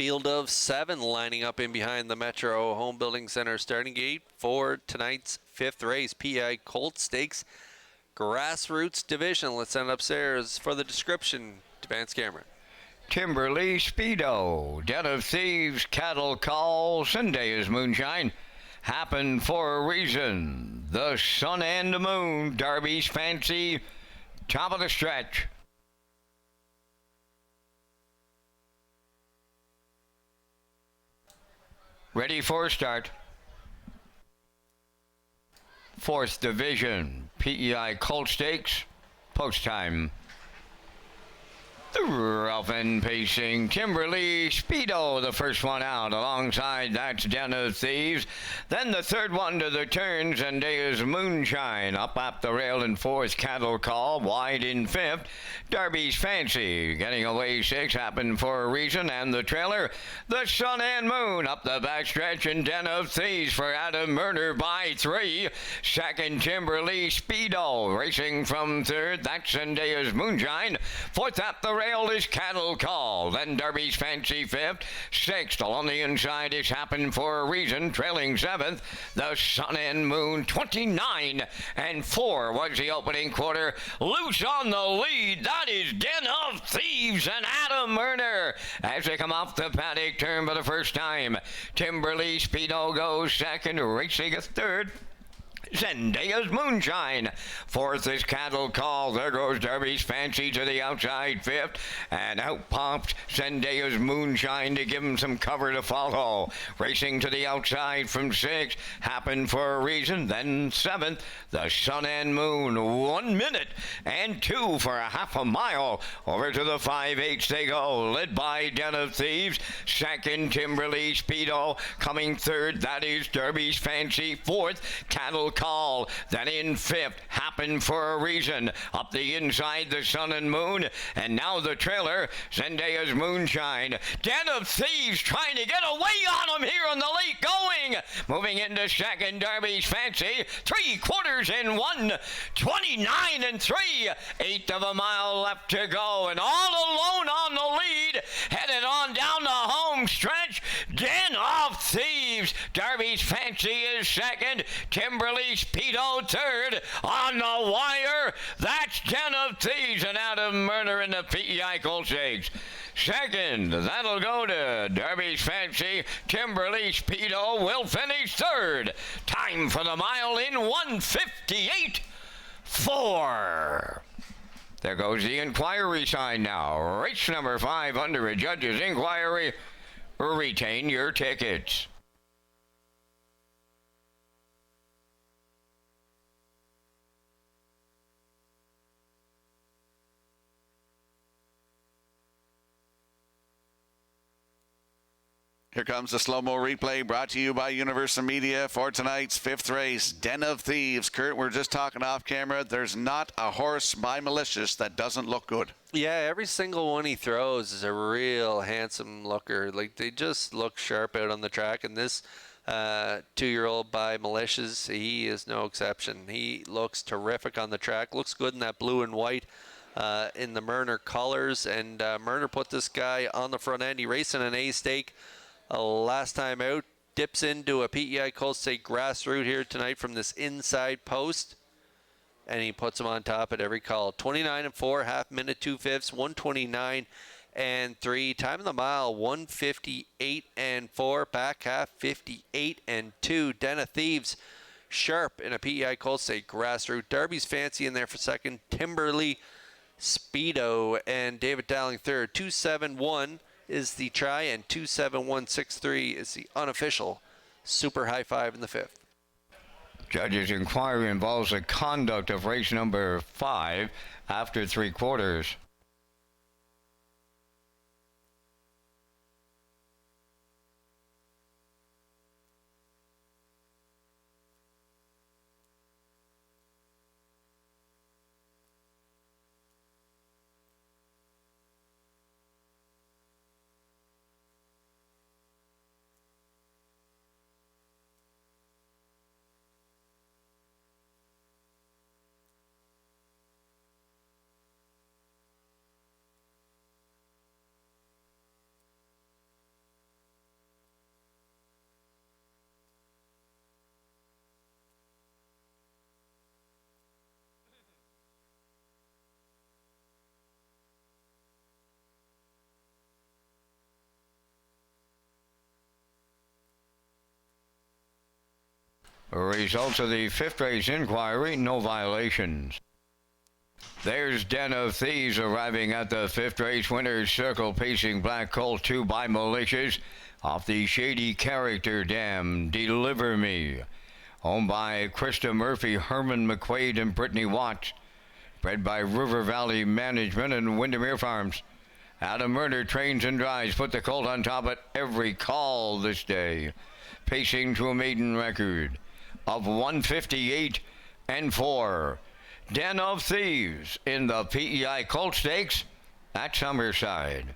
Field of 7 lining up in behind the Metro Home Building Center starting gate for tonight's 5th race, PI Colt Stakes Grassroots Division. Let's send it upstairs for the description to Vance Cameron. Timberley Speedo, Den of Thieves, Cattle Call, Sunday is Moonshine. Happened for a reason. The Sun and the Moon, Darby's Fancy, top of the stretch. Ready for start. 4th Division, PEI Colt Stakes, post time. The rough and pacing Timberley Speedo, the first one out. Alongside that's Den of Thieves. Then the third one to the turn, Zendaya's Moonshine. Up the rail in 4th, Cattle Call. Wide in 5th, Darby's Fancy. Getting away 6th, Happened for a Reason. And the trailer, the Sun and Moon. Up the backstretch and Den of Thieves for Adam Murner by 3. Second, Timberley Speedo. Racing from 3rd, that's Zendaya's Moonshine. 4th up the rail is Cattle Call. Then Darby's Fancy 5th. 6th along the inside is Happened for a Reason. Trailing 7th, the Sun and Moon. 29 and 4 was the opening quarter. Loose on the lead. That is Den of Thieves and Adam Murner as they come off the paddock turn for the first time. Timberley Speedo goes second, racing a 3rd. Zendaya's Moonshine. 4th is Cattle Call. There goes Darby's Fancy to the outside 5th. And out pops Zendaya's Moonshine to give him some cover to follow. Racing to the outside from 6th. Happened for a Reason. Then 7th, the Sun and Moon. 1 minute and 2 for a half a mile. Over to the 5/8 they go. Led by Den of Thieves. Second, Timberley Speedo. Coming 3rd, that is Darby's Fancy. 4th, Cattle Call. Then in 5th, Happened for a Reason. Up the inside, the Sun and Moon. And now the trailer, Zendaya's Moonshine. Den of Thieves trying to get away on him here on the late going. Moving into second, Darby's Fancy. 3/4 in 1. 29 and 3. 1/8 of a mile left to go. And all alone on the lead. Headed on down the home stretch. Den of Thieves. Darby's Fancy is second. Timberley Speedo 3rd. On the wire, that's Den of Thieves and Adam Murner in the PEI Colt Stakes. Second, that'll go to Darby's Fancy. Timberley Speedo will finish 3rd. Time for the mile in 1:58.4. There goes the inquiry sign now. Race number 5 under a judge's inquiry. Retain your tickets. Here comes the slow-mo replay brought to you by Universal Media for tonight's 5th race, Den of Thieves. Kurt, we're just talking off camera. There's not a horse by Malicious that doesn't look good. Yeah, every single one he throws is a real handsome looker. Like, they just look sharp out on the track. And this 2-year-old by Malicious, he is no exception. He looks terrific on the track. Looks good in that blue and white in the Murner colors. And Murner put this guy on the front end. He raced in an A stake last time out, dips into a PEI Colt State grass route here tonight from this inside post, and he puts him on top at every call. 29 and 4, half minute 2/5, 129 and 3. Time of the mile 1:58 and 4. Back half 58 and 2. Den of Thieves sharp in a PEI Colt State grass route. Darby's Fancy in there for second. Timberley Speedo and David Dowling third. 271 is the try, and 27163 is the unofficial super high 5 in the 5th. Judge's inquiry involves the conduct of race number 5 after 3/4. Results of the 5th race inquiry, no violations. There's Den of Thieves arriving at the 5th race winner's circle, pacing Black Colt 2 by Malicious off the Shady Character Dam, Deliver Me. Owned by Krista Murphy, Herman McQuaid, and Brittany Watts. Bred by River Valley Management and Windermere Farms. Adam Murder trains and drives, put the colt on top at every call this day. Pacing to a maiden record of 158-4. Den of Thieves in the PEI Colt Stakes at Summerside.